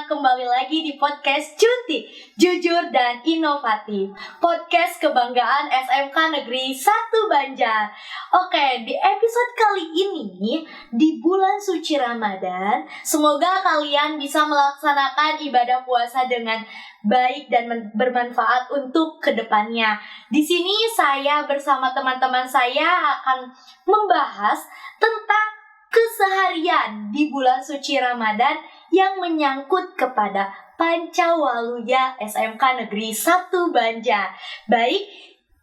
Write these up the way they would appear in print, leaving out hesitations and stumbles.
kembali lagi di podcast Cunti, Jujur dan Inovatif, podcast kebanggaan SMK Negeri 1 Banjar. Oke, di episode kali ini, di bulan suci Ramadan, semoga kalian bisa melaksanakan ibadah puasa dengan baik dan bermanfaat untuk kedepannya. Di sini saya bersama teman-teman saya akan membahas tentang keseharian di bulan suci Ramadan yang menyangkut kepada Pancawaluya SMK Negeri 1 Banjar. Baik,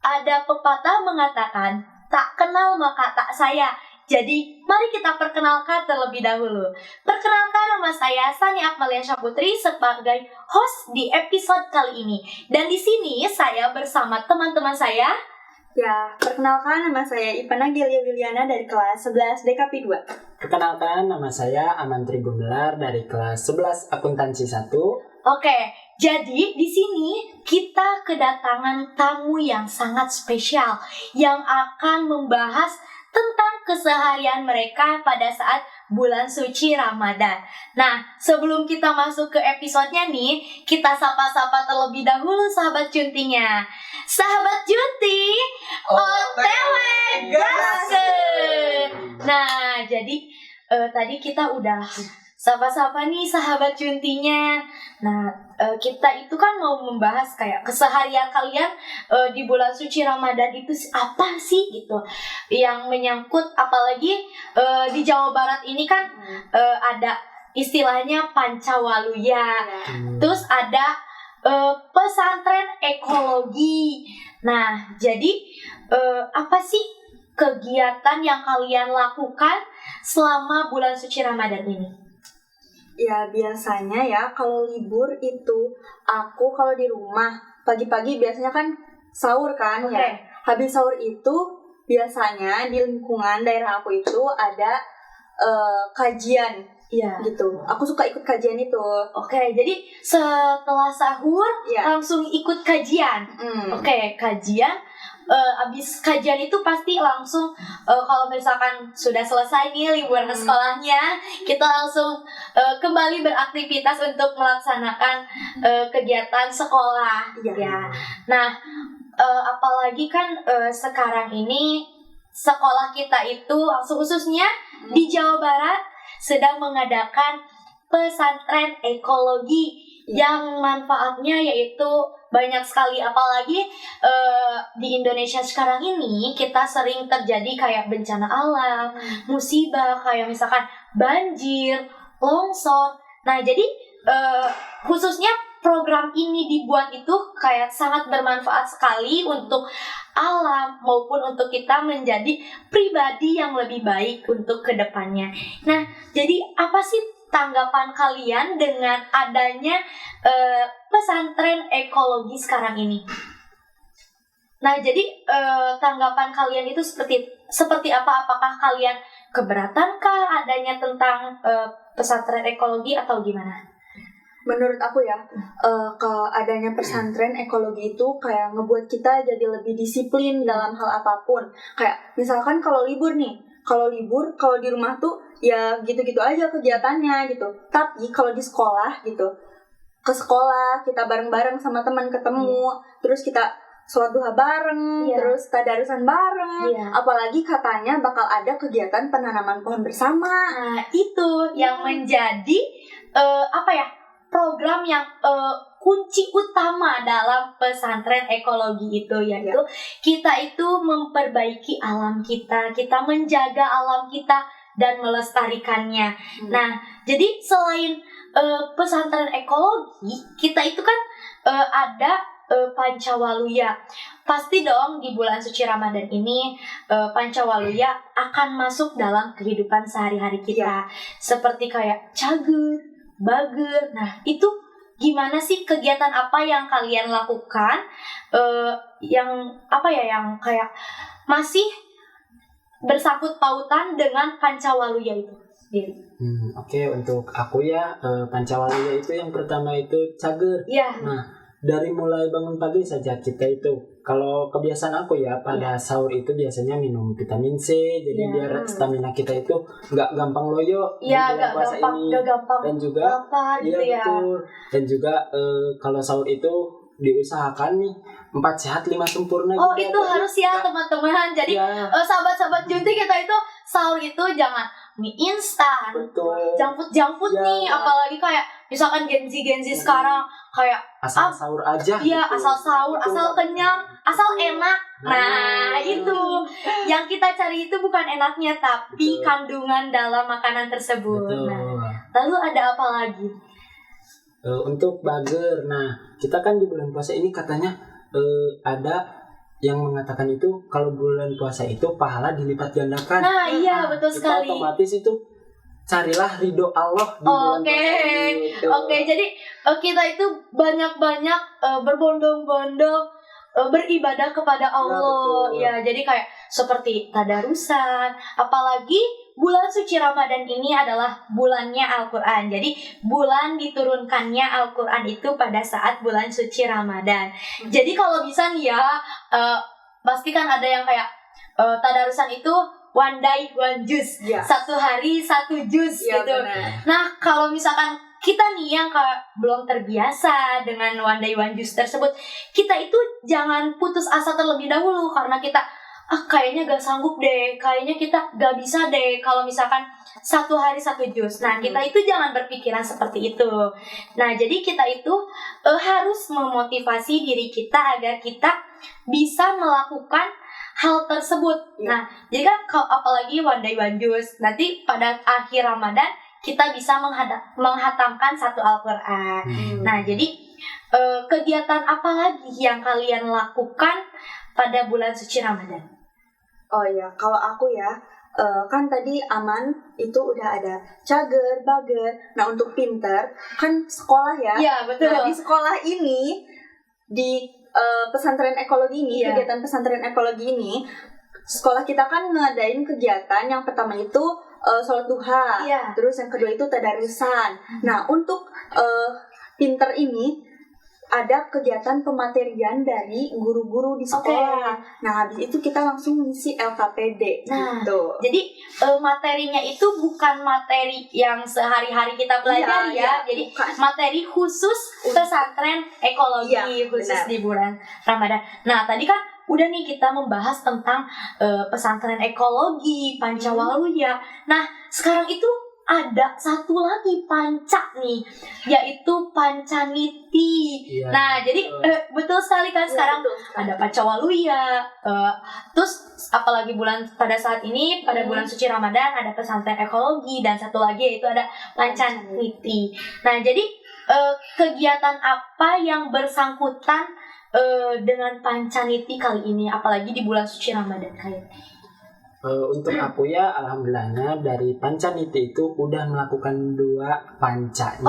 ada pepatah mengatakan, tak kenal maka tak sayang. Jadi, mari kita perkenalkan terlebih dahulu. Perkenalkan, nama saya Sani Akmalia Syaputri sebagai host di episode kali ini. Dan di sini saya bersama teman-teman saya. Ya, perkenalkan nama saya Ipana Gelia Wiliana dari kelas 11 DKP 2. Perkenalkan, nama saya Amantri Gumelar dari kelas 11 Akuntansi 1. Oke, jadi di sini kita kedatangan tamu yang sangat spesial yang akan membahas tentang keseharian mereka pada saat bulan suci Ramadan. Nah, sebelum kita masuk ke episodenya nih, kita sapa-sapa terlebih dahulu sahabat Cuntinya. Sahabat Junti, OTW gaskeun. Nah, jadi tadi kita udah sapa-sapa nih sahabat Cuntinya. Nah, kita itu kan mau membahas kayak keseharian kalian di bulan suci Ramadan itu apa sih gitu. Yang menyangkut apalagi di Jawa Barat ini kan ada istilahnya Pancawaluya. Terus ada pesantren ekologi. Nah, jadi apa sih kegiatan yang kalian lakukan selama bulan suci Ramadan ini? Ya, biasanya ya kalau libur itu aku kalau di rumah pagi-pagi biasanya kan sahur kan ya. Habis sahur itu biasanya di lingkungan daerah aku itu ada kajian. Iya. Gitu. Aku suka ikut kajian itu. Oke, jadi setelah sahur langsung ikut kajian. Kajian. Abis kajian itu pasti langsung kalau misalkan sudah selesai nih liburan sekolahnya, kita langsung kembali beraktivitas untuk melaksanakan kegiatan sekolah. Ya. Nah, apalagi kan sekarang ini sekolah kita itu khususnya di Jawa Barat sedang mengadakan pesantren ekologi yang manfaatnya yaitu banyak sekali, apalagi di Indonesia sekarang ini kita sering terjadi kayak bencana alam, musibah kayak misalkan banjir, longsor. Nah, jadi khususnya program ini dibuat itu kayak sangat bermanfaat sekali untuk alam maupun untuk kita menjadi pribadi yang lebih baik untuk kedepannya. Nah, jadi apa sih tanggapan kalian dengan adanya pesantren ekologi sekarang ini? Nah, jadi tanggapan kalian itu seperti apa? Apakah kalian keberatankah adanya tentang pesantren ekologi atau gimana? Menurut aku ya, adanya pesantren ekologi itu kayak ngebuat kita jadi lebih disiplin dalam hal apapun. Kayak misalkan kalau libur nih, kalau di rumah tuh ya gitu-gitu aja kegiatannya gitu. Tapi kalau di sekolah gitu, ke sekolah kita bareng-bareng sama teman ketemu, terus kita sholat duha bareng, terus tadarusan bareng. Apalagi katanya bakal ada kegiatan penanaman pohon bersama. Nah, itu yang menjadi program yang kunci utama dalam pesantren ekologi itu, yaitu kita itu memperbaiki alam kita menjaga alam kita dan melestarikannya. Nah, jadi selain pesantren ekologi, kita itu kan ada Pancawaluya. Pasti dong di bulan suci Ramadan ini Pancawaluya akan masuk dalam kehidupan sehari-hari kita. Seperti kayak cager, bager. Nah, itu gimana sih kegiatan apa yang kalian lakukan yang kayak masih bersangkut pautan dengan Pancawaluya itu sendiri? Oke, untuk aku ya Pancawaluya itu yang pertama itu cager. Iya. Nah, dari mulai bangun pagi saja kita itu, kalau kebiasaan aku ya pada sahur itu biasanya minum vitamin C, jadi biar stamina kita itu nggak gampang loyo di bulan puasa ini. Dan juga gitu ya. Betul. Dan juga kalau sahur itu diusahakan nih 4 sehat 5 sempurna. Itu harus ya teman-teman. Jadi sahabat-sahabat Junti, kita itu sahur itu jangan mie instan, junk food nih, apalagi kayak misalkan Gen Z sekarang kayak asal sahur aja. Iya, asal sahur, asal kenyang, asal enak. Nah, itu yang kita cari itu bukan enaknya, tapi kandungan dalam makanan tersebut. Nah, lalu ada apa lagi? Untuk burger. Nah, kita kan di bulan puasa ini katanya ada yang mengatakan itu kalau bulan puasa itu pahala dilipat gandakan. Nah, iya betul sekali. Otomatis itu carilah ridho Allah di bulan puasa. Oke, jadi kita itu banyak-banyak berbondong-bondong beribadah kepada Allah. Ya, jadi kayak seperti tadarusan, apalagi bulan suci Ramadan ini adalah bulannya Al-Quran. Jadi bulan diturunkannya Al-Quran itu pada saat bulan suci Ramadan. Jadi kalau bisa nih ya, pasti kan ada yang kayak tadarusan itu one day one juice, 1 hari 1 juz gitu. Benar. Nah, kalau misalkan kita nih yang belum terbiasa dengan one day one juice tersebut, kita itu jangan putus asa terlebih dahulu karena kita kayaknya gak sanggup deh, kayaknya kita gak bisa deh kalau misalkan 1 hari 1 juz. Nah, kita itu jangan berpikiran seperti itu. Nah, jadi kita itu harus memotivasi diri kita agar kita bisa melakukan hal tersebut. Nah, jadi kan apalagi one day one juice, nanti pada akhir Ramadan kita bisa menghatamkan 1 Al-Quran. Nah, jadi kegiatan apa lagi yang kalian lakukan pada bulan suci Ramadan? Oh iya, kalau aku ya, kan tadi Aman itu udah ada cager, bager. Nah, untuk pinter kan sekolah ya. Iya, betul. Nah, di sekolah ini, di pesantren ekologi ini, kegiatan pesantren ekologi ini, sekolah kita kan ngadain kegiatan. Yang pertama itu sholat duha, terus yang kedua itu tadarusan. Nah, untuk pinter ini ada kegiatan pematerian dari guru-guru di sekolah. Nah, habis itu kita langsung ngisi LKPD. Nah, gitu. Jadi materinya itu bukan materi yang sehari-hari kita pelajari Jadi materi khusus pesantren ekologi khusus di bulan Ramadan. Nah, tadi kan udah nih kita membahas tentang pesantren ekologi, Pancawaluya. Nah, sekarang itu ada satu lagi panca nih, yaitu Pancaniti. Nah, jadi betul sekali kan sekarang ada Pancawaluya. Terus apalagi pada saat ini pada bulan suci Ramadan ada pesantren ekologi, dan satu lagi yaitu ada Pancaniti. Nah, jadi kegiatan apa yang bersangkutan dengan Pancaniti kali ini, apalagi di bulan suci Ramadan kayak? Untuk aku ya, alhamdulillahnya dari Pancaniti itu udah melakukan 2 pancanya.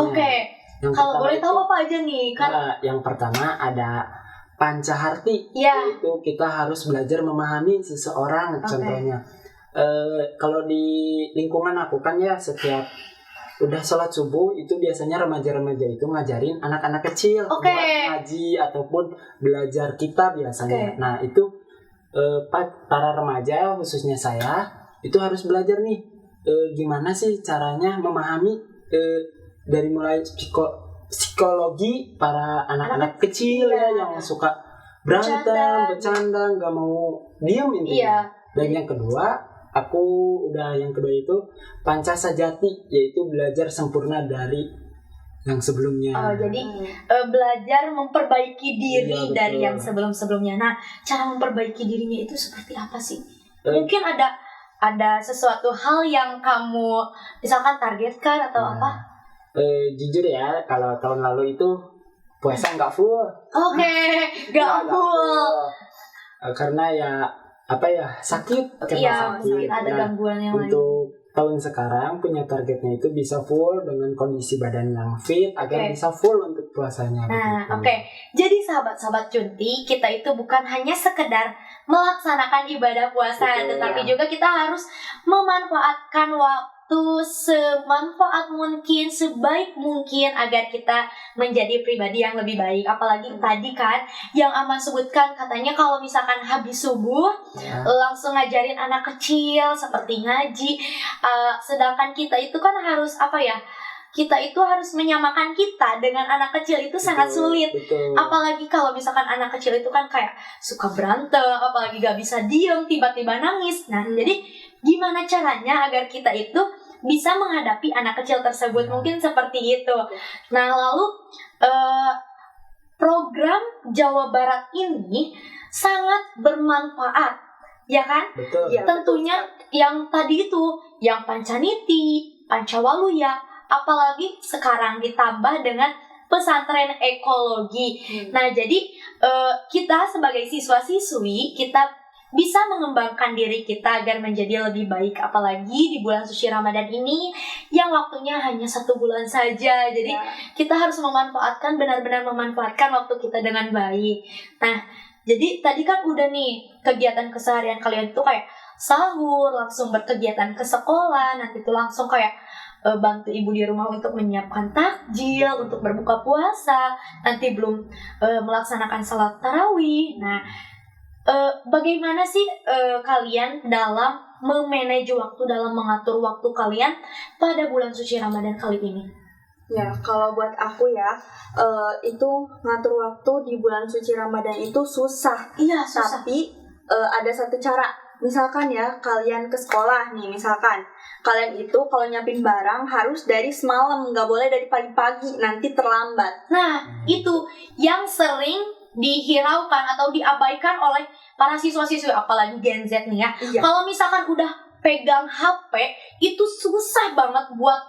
Kalau boleh tahu apa aja nih? Yang pertama ada Pancaharti, itu kita harus belajar memahami seseorang. Contohnya, kalau di lingkungan aku kan ya, setiap udah sholat subuh itu biasanya remaja-remaja itu ngajarin anak-anak kecil buat ngaji ataupun belajar kitab biasanya. Nah, itu para remaja khususnya saya itu harus belajar nih gimana sih caranya memahami dari mulai psikologi para anak-anak kecil yang suka berantem, bercanda, nggak mau diam intinya. Dan yang kedua itu Pancasajati, yaitu belajar sempurna dari yang sebelumnya. Jadi belajar memperbaiki diri dari yang sebelum-sebelumnya. Nah, cara memperbaiki dirinya itu seperti apa sih? Mungkin ada sesuatu hal yang kamu misalkan targetkan atau apa? Jujur ya, kalau tahun lalu itu puasa nggak full. Nggak full. Karena sakit. Sakit, ada gangguan yang lain. Untuk tahun sekarang punya targetnya itu bisa full dengan kondisi badan yang fit agar bisa full untuk puasanya. Nah, jadi sahabat-sahabat Junti, kita itu bukan hanya sekedar melaksanakan ibadah puasa. Betul, Tetapi juga kita harus memanfaatkan waktu semanfaat mungkin, sebaik mungkin agar kita menjadi pribadi yang lebih baik. Apalagi tadi kan yang Aman sebutkan, katanya kalau misalkan habis subuh langsung ngajarin anak kecil seperti ngaji. Sedangkan kita itu kan harus kita itu harus menyamakan kita dengan anak kecil itu sangat sulit. Apalagi kalau misalkan anak kecil itu kan kayak suka berantem, apalagi gak bisa diem, tiba-tiba nangis. Nah, jadi gimana caranya agar kita itu bisa menghadapi anak kecil tersebut? Mungkin seperti itu. Nah, lalu program Jawa Barat ini sangat bermanfaat, ya kan? Betul. Tentunya yang tadi itu, yang Pancaniti, Pancawaluya, apalagi sekarang ditambah dengan pesantren ekologi. Nah, jadi kita sebagai siswa-siswi, kita bisa mengembangkan diri kita agar menjadi lebih baik. Apalagi di bulan suci Ramadan ini yang waktunya hanya 1 bulan saja. Jadi kita harus memanfaatkan, benar-benar memanfaatkan waktu kita dengan baik. Nah, jadi tadi kan udah nih kegiatan keseharian kalian tuh kayak sahur, langsung berkegiatan ke sekolah, nanti tuh langsung kayak bantu ibu di rumah untuk menyiapkan takjil, untuk berbuka puasa, nanti belum melaksanakan salat tarawih. Nah, bagaimana sih kalian dalam memanage waktu, dalam mengatur waktu kalian pada bulan suci Ramadan kali ini? Ya, kalau buat aku ya, itu ngatur waktu di bulan suci Ramadan itu susah. Iya, susah. Tapi ada satu cara. Misalkan ya, kalian ke sekolah nih, misalkan kalian itu kalau nyiapin barang harus dari semalam, nggak boleh dari pagi-pagi, nanti terlambat. Nah, itu yang sering dihiraukan atau diabaikan oleh para siswa-siswi, apalagi Gen Z nih ya. Iya. Kalau misalkan udah pegang HP, itu susah banget buat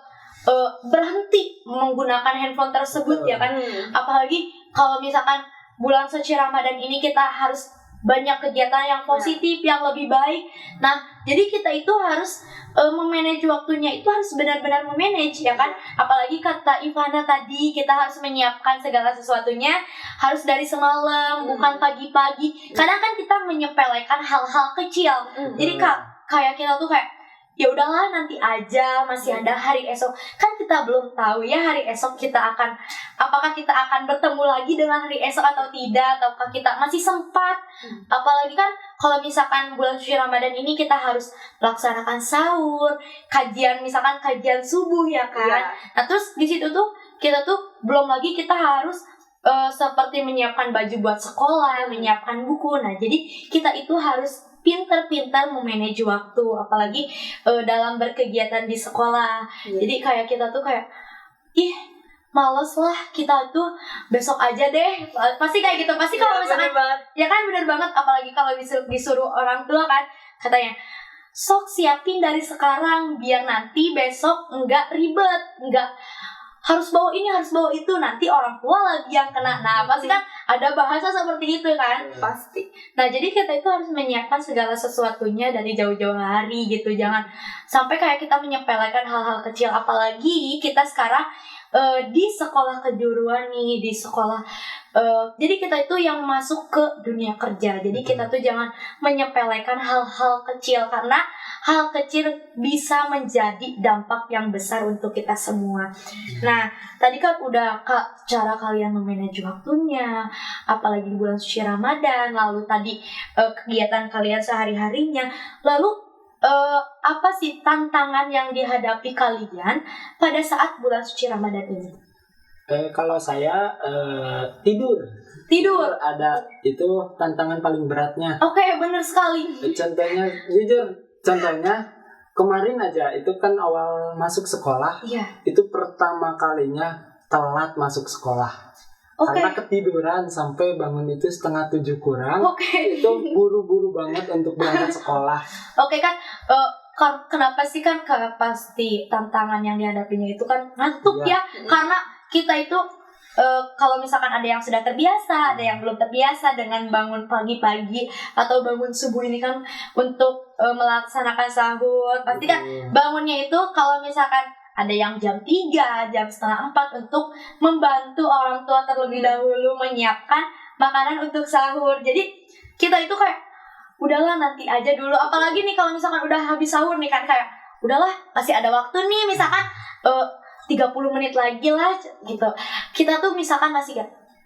berhenti menggunakan handphone tersebut. Ya kan. Apalagi kalau misalkan bulan suci Ramadan ini kita harus banyak kegiatan yang positif, yang lebih baik. Nah, jadi kita itu harus memanage waktunya, itu harus benar-benar memanage, ya kan? Apalagi kata Ivana tadi, kita harus menyiapkan segala sesuatunya harus dari semalam, bukan pagi-pagi. Kadang kan kita menyepelekan hal-hal kecil. Jadi kayak kita tuh kayak ya udahlah nanti aja, masih ada hari esok. Kan kita belum tahu ya hari esok apakah kita akan bertemu lagi dengan hari esok atau tidak, ataukah kita masih sempat. Apalagi kan kalau misalkan bulan suci Ramadan ini kita harus melaksanakan sahur, misalkan kajian subuh, ya kan. Nah, terus di situ tuh kita tuh belum lagi kita harus seperti menyiapkan baju buat sekolah, menyiapkan buku. Nah, jadi kita itu harus pintar-pintar memanage waktu, apalagi dalam berkegiatan di sekolah. Jadi kayak kita tuh kayak males lah, kita tuh besok aja deh. Pasti kayak gitu. Pasti kalau misalkan ya kan, bener banget. Apalagi kalau disuruh orang tua kan, katanya sok siapin dari sekarang biar nanti besok enggak ribet, enggak harus bawa ini, harus bawa itu, nanti orang tua lagi yang kena. Nah, pasti kan ada bahasa seperti itu kan? Pasti. Nah, jadi kita itu harus menyiapkan segala sesuatunya dari jauh-jauh hari gitu. Jangan sampai kayak kita menyepelekan hal-hal kecil. Apalagi kita sekarang di sekolah kejuruan nih, di sekolah. Jadi kita itu yang masuk ke dunia kerja. Jadi kita tuh jangan menyepelekan hal-hal kecil, karena hal kecil bisa menjadi dampak yang besar untuk kita semua. Nah, tadi kan udah cara kalian memanage waktunya, apalagi di bulan suci Ramadan. Lalu tadi kegiatan kalian sehari-harinya. Lalu apa sih tantangan yang dihadapi kalian pada saat bulan suci Ramadan ini? Kalau saya tidur ada, itu tantangan paling beratnya. Oke, benar sekali. Contohnya kemarin aja itu kan awal masuk sekolah, itu pertama kalinya telat masuk sekolah. Karena ketiduran sampai bangun itu 6:30 kurang. Itu buru-buru banget untuk berangkat sekolah. Kan kenapa sih kan pasti tantangan yang dihadapinya itu kan ngantuk ya. Karena kita itu kalau misalkan ada yang sudah terbiasa, ada yang belum terbiasa dengan bangun pagi-pagi atau bangun subuh ini kan untuk melaksanakan sahur. Pasti kan bangunnya itu kalau misalkan ada yang jam 3, jam 3:30 untuk membantu orang tua terlebih dahulu menyiapkan makanan untuk sahur. Jadi kita itu kayak udahlah nanti aja dulu. Apalagi nih kalau misalkan udah habis sahur nih kan, kayak udahlah masih ada waktu nih, misalkan 30 menit lagi lah gitu. Kita tuh misalkan masih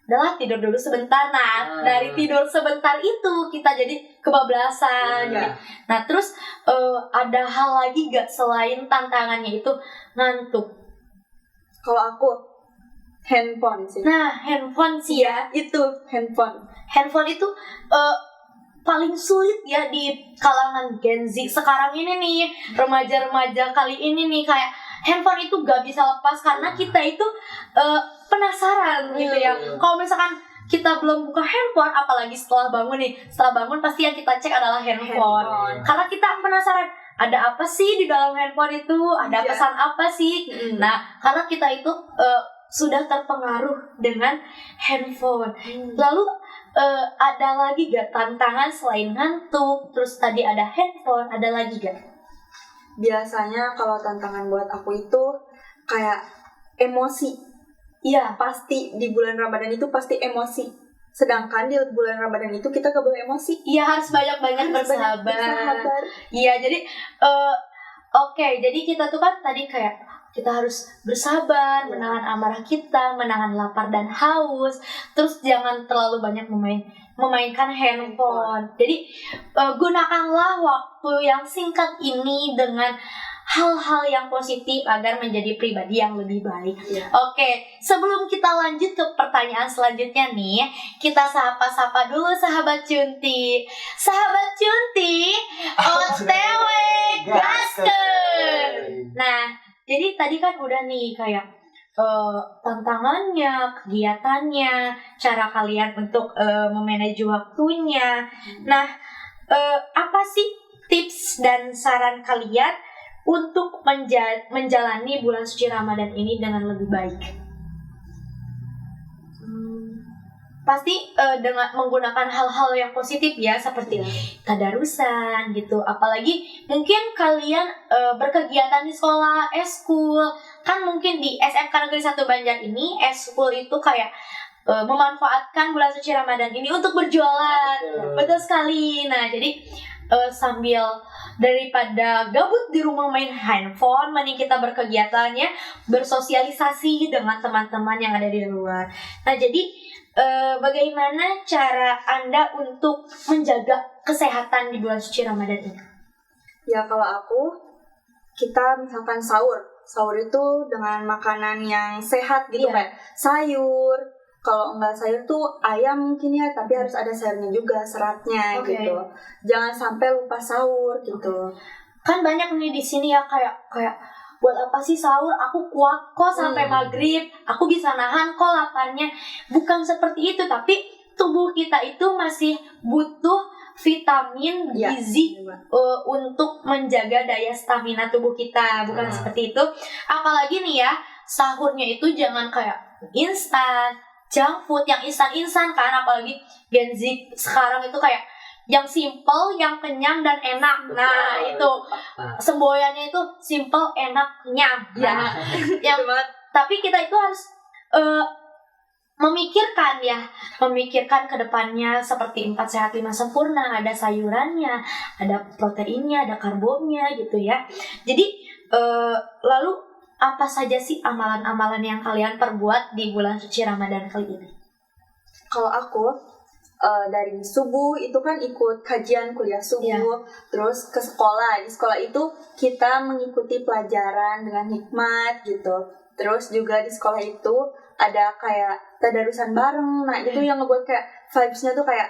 udahlah tidur dulu sebentar. Nah, dari tidur sebentar itu kita jadi kebablasan. Jadi, nah terus ada hal lagi gak selain tantangannya itu ngantuk? Kalau aku handphone sih. Nah, handphone sih ya. Itu handphone. Handphone itu paling sulit ya di kalangan Gen Z sekarang ini nih, remaja-remaja kali ini nih, kayak handphone itu gak bisa lepas karena kita itu penasaran gitu ya. Kalau misalkan kita belum buka handphone, apalagi setelah bangun nih, setelah bangun pasti yang kita cek adalah handphone. Karena kita penasaran, ada apa sih di dalam handphone itu, ada pesan apa sih. Nah, karena kita itu sudah terpengaruh dengan handphone. Lalu ada lagi gak tantangan selain ngantuk, terus tadi ada handphone, ada lagi gak? Biasanya kalau tantangan buat aku itu kayak emosi. Iya, pasti di bulan Ramadan itu pasti emosi. Sedangkan di bulan Ramadan itu kita gak boleh emosi. Iya, harus banyak-banyak bersahabar. Iya, jadi oke, jadi kita tuh kan tadi kayak kita harus bersabar, menahan amarah kita, menahan lapar dan haus. Terus jangan terlalu banyak memainkan handphone. Jadi gunakanlah waktu yang singkat ini dengan hal-hal yang positif agar menjadi pribadi yang lebih baik. Oke, sebelum kita lanjut ke pertanyaan selanjutnya nih, kita sapa-sapa dulu sahabat Cunti. Sahabat Cunti, OTW gaskeun. Nah, jadi tadi kan udah nih kayak tantangannya, kegiatannya, cara kalian untuk memanage waktunya. Nah, apa sih tips dan saran kalian untuk menjalani bulan suci Ramadan ini dengan lebih baik? Pasti dengan menggunakan hal-hal yang positif ya, seperti tadarusan gitu. Apalagi mungkin kalian berkegiatan di sekolah, eskul. Kan mungkin di SMK Negeri 1 Banjar ini, eskul itu kayak memanfaatkan bulan suci Ramadan ini untuk berjualan. Betul sekali. Nah, jadi sambil daripada gabut di rumah main handphone, mending kita berkegiatannya, bersosialisasi dengan teman-teman yang ada di luar. Nah, jadi bagaimana cara Anda untuk menjaga kesehatan di bulan suci Ramadan ini? Ya, kalau aku, kita misalkan sahur itu dengan makanan yang sehat gitu, kayak sayur. Kalau enggak sayur tuh ayam mungkin ya, tapi harus ada sayurnya juga, seratnya gitu. Jangan sampai lupa sahur gitu. Kan banyak nih di sini ya kayak buat apa sih sahur? Aku kuat kok sampai maghrib. Aku bisa nahan kok laparnya. Bukan seperti itu, tapi tubuh kita itu masih butuh vitamin, gizi untuk menjaga daya stamina tubuh kita. Bukan seperti itu. Apalagi nih ya, sahurnya itu jangan kayak instan, junk food yang instan kan, apalagi Gen Z sekarang itu kayak yang simple, yang kenyang dan enak. Nah, itu semboyannya itu simple, enak, kenyang. Yang tapi kita itu harus memikirkan ke depannya, seperti 4 sehat 5 sempurna, ada sayurannya, ada proteinnya, ada karbonnya gitu ya. Jadi lalu apa saja sih amalan-amalan yang kalian perbuat di bulan suci Ramadan kali ini? Kalau aku dari subuh itu kan ikut kajian kuliah subuh, terus ke sekolah. Di sekolah itu kita mengikuti pelajaran dengan hikmat gitu. Terus juga di sekolah itu ada kayak tadarusan bareng. Nah, itu yang ngebuat kayak vibes-nya tuh kayak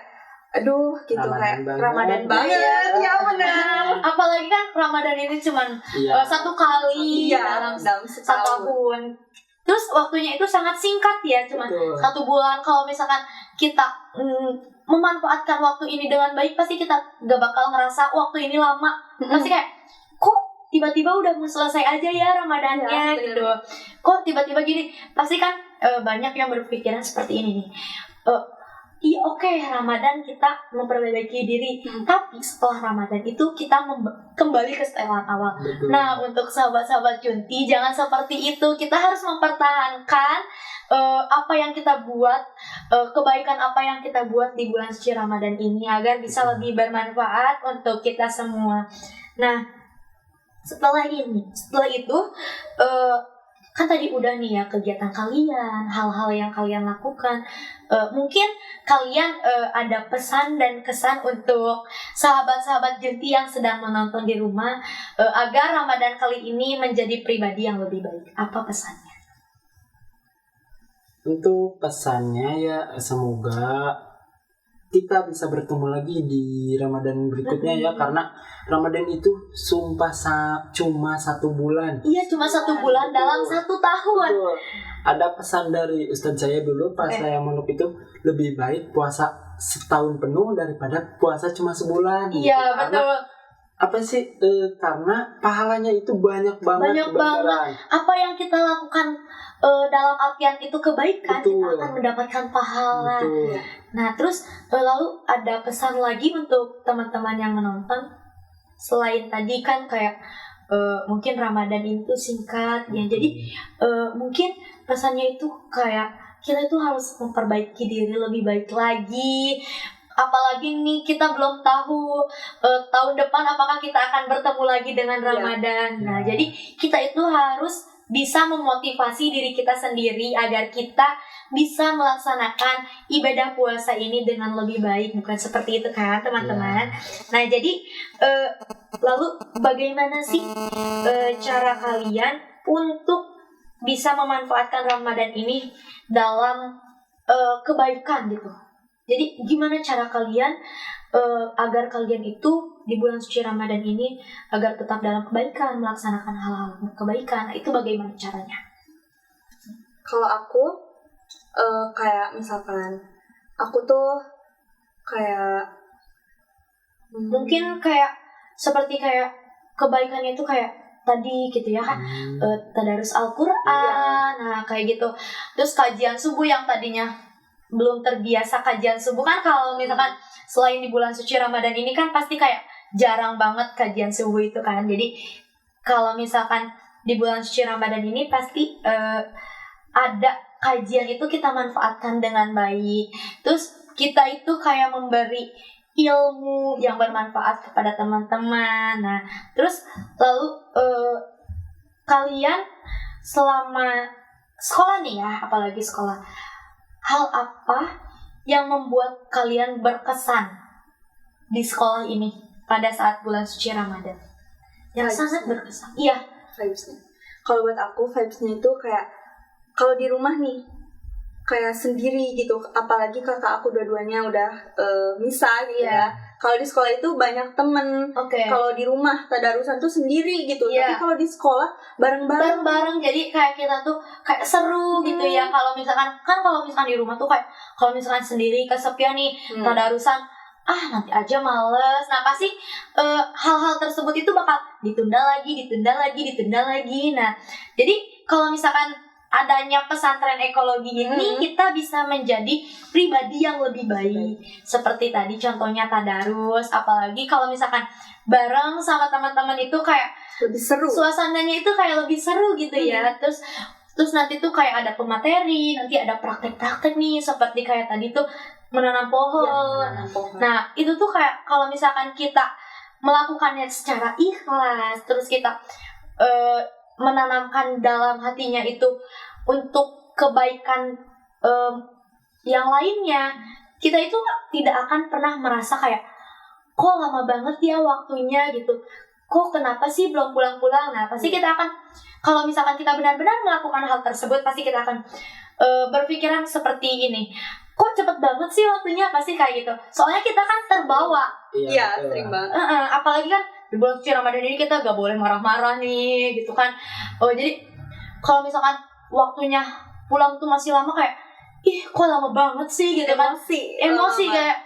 aduh gitu, Ramadan kayak Ramadan banget. Ya benar. Apalagi kan Ramadan ini cuman satu kali dalam setahun. Terus waktunya itu sangat singkat ya, cuma 1 bulan. Kalau misalkan kita memanfaatkan waktu ini dengan baik, pasti kita gak bakal ngerasa waktu ini lama. Pasti kayak, kok tiba-tiba udah mau selesai aja ya Ramadannya gitu. Kok tiba-tiba gini. Pasti kan banyak yang berpikiran seperti ini nih. iya oke, Ramadan kita memperbaiki diri, tapi setelah Ramadan itu kita kembali ke setelan awal. Betul. Nah, untuk sahabat-sahabat Junti, jangan seperti itu. Kita harus mempertahankan apa yang kita buat, kebaikan apa yang kita buat di bulan suci Ramadan ini agar bisa lebih bermanfaat untuk kita semua. Nah, setelah itu kan tadi udah nih ya kegiatan kalian, hal-hal yang kalian lakukan. Mungkin kalian ada pesan dan kesan untuk sahabat-sahabat Junti yang sedang menonton di rumah agar Ramadan kali ini menjadi pribadi yang lebih baik. Apa pesannya? Untuk pesannya ya semoga kita bisa bertemu lagi di Ramadan berikutnya ya, karena Ramadan itu sumpah cuma 1 bulan. Iya, cuma 1 bulan dalam 1 tahun. Betul. Ada pesan dari Ustadz saya dulu pas saya mondok itu, lebih baik puasa setahun penuh daripada puasa cuma sebulan. Iya, gitu. betul. Apa sih? Karena pahalanya itu banyak banget. Banyak banget. Apa yang kita lakukan dalam artian itu kebaikan, betul, kita akan mendapatkan pahala. Betul. Nah, terus lalu ada pesan lagi untuk teman-teman yang menonton. Selain tadi kan kayak mungkin Ramadan itu singkat ya. Jadi mungkin pesannya itu kayak kita itu harus memperbaiki diri lebih baik lagi. Apalagi nih kita belum tahu tahun depan apakah kita akan bertemu lagi dengan Ramadan. Nah, jadi kita itu harus bisa memotivasi diri kita sendiri agar kita bisa melaksanakan ibadah puasa ini dengan lebih baik, bukan seperti itu kan teman-teman. Nah, jadi lalu bagaimana sih cara kalian untuk bisa memanfaatkan Ramadan ini dalam kebaikan gitu? Jadi gimana cara kalian agar kalian itu di bulan suci Ramadan ini agar tetap dalam kebaikan, melaksanakan hal-hal kebaikan? Itu bagaimana caranya? Kalau aku kayak misalkan aku tuh kayak mungkin kayak seperti kayak kebaikannya itu kayak tadi gitu ya kan, tadarus Al-Quran, nah kayak gitu. Terus kajian subuh yang tadinya belum terbiasa kajian subuh kan, kalau misalkan selain di bulan suci Ramadan ini kan pasti kayak jarang banget kajian subuh itu kan. Jadi kalau misalkan di bulan suci Ramadan ini pasti ada kajian itu kita manfaatkan dengan baik. Terus kita itu kayak memberi ilmu yang bermanfaat kepada teman-teman. Nah, terus lalu kalian selama sekolah nih ya, apalagi sekolah, hal apa yang membuat kalian berkesan di sekolah ini pada saat bulan suci Ramadan? Yang sangat berkesan. Iya, vibes-nya. Kalau buat aku vibes-nya itu kayak kalau di rumah nih kayak sendiri gitu, apalagi kakak aku dua-duanya udah misah gitu ya. Kalau di sekolah itu banyak temen. Kalau di rumah tadarusan tuh sendiri gitu. Tapi kalau di sekolah bareng-bareng. Jadi kayak kita tuh kayak seru gitu ya. Kalau misalkan di rumah tuh kayak kalau misalkan sendiri kesepian nih tadarusan, nanti aja males. Nah, pasti hal-hal tersebut itu bakal ditunda lagi. Nah, jadi kalau misalkan adanya pesantren ekologi ini, kita bisa menjadi pribadi yang lebih baik. Seperti tadi contohnya tadarus, apalagi kalau misalkan bareng sama teman-teman itu kayak lebih seru. Suasananya itu kayak lebih seru gitu ya. Terus nanti tuh kayak ada pemateri, nanti ada praktek-praktek nih, seperti kayak tadi tuh menanam pohon. Nah, itu tuh kayak kalau misalkan kita melakukannya secara ikhlas, terus kita menanamkan dalam hatinya itu untuk kebaikan yang lainnya, kita itu tidak akan pernah merasa kayak kok lama banget ya waktunya gitu, kok kenapa sih belum pulang-pulang. Nah, pasti kita akan, kalau misalkan kita benar-benar melakukan hal tersebut, pasti kita akan berpikiran seperti ini, kok cepet banget sih waktunya, pasti kayak gitu. Soalnya kita kan terbawa. Iya, sering banget. Apalagi kan di bulan suci Ramadan ini kita gak boleh marah-marah nih gitu kan. Jadi kalau misalkan waktunya pulang tuh masih lama, kayak kok lama banget sih gitu kan. Emosi kayak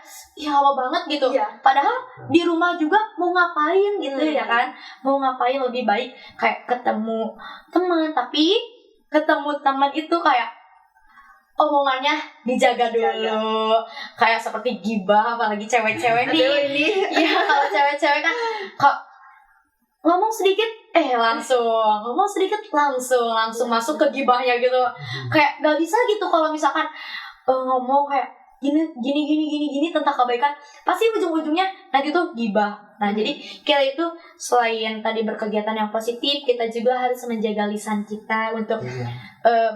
lama banget gitu. Padahal di rumah juga mau ngapain gitu ya kan. Mau ngapain, lebih baik kayak ketemu teman. Tapi ketemu teman itu kayak omongannya dijaga dulu. Kayak seperti gibah, apalagi cewek-cewek nih. Iya, kalau cewek-cewek kan kok ngomong sedikit ngomong sedikit langsung masuk ke gibahnya gitu. Kayak gak bisa gitu kalau misalkan ngomong kayak gini tentang kebaikan, pasti ujung-ujungnya nanti tuh gibah. Nah, jadi kita itu selain tadi berkegiatan yang positif, kita juga harus menjaga lisan kita untuk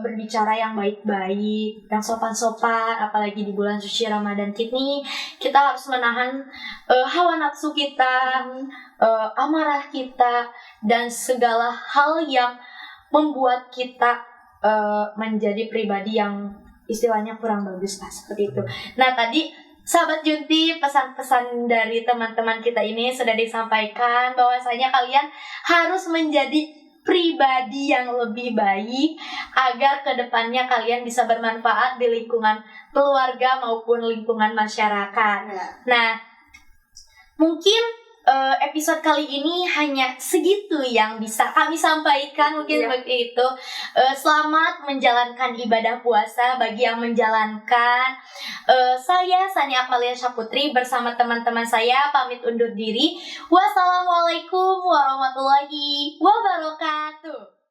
berbicara yang baik-baik, yang sopan-sopan. Apalagi di bulan suci Ramadan ini, kita harus menahan hawa nafsu kita, amarah kita, dan segala hal yang membuat kita menjadi pribadi yang istilahnya kurang bagus lah, seperti itu. Nah, tadi sahabat Junti, pesan-pesan dari teman-teman kita ini sudah disampaikan bahwasanya kalian harus menjadi pribadi yang lebih baik agar kedepannya kalian bisa bermanfaat di lingkungan keluarga maupun lingkungan masyarakat. Nah, mungkin episode kali ini hanya segitu yang bisa kami sampaikan, mungkin begitu. Selamat menjalankan ibadah puasa bagi yang menjalankan. Saya Sani Akmalia Syaputri bersama teman-teman saya pamit undur diri. Wassalamualaikum warahmatullahi wabarakatuh.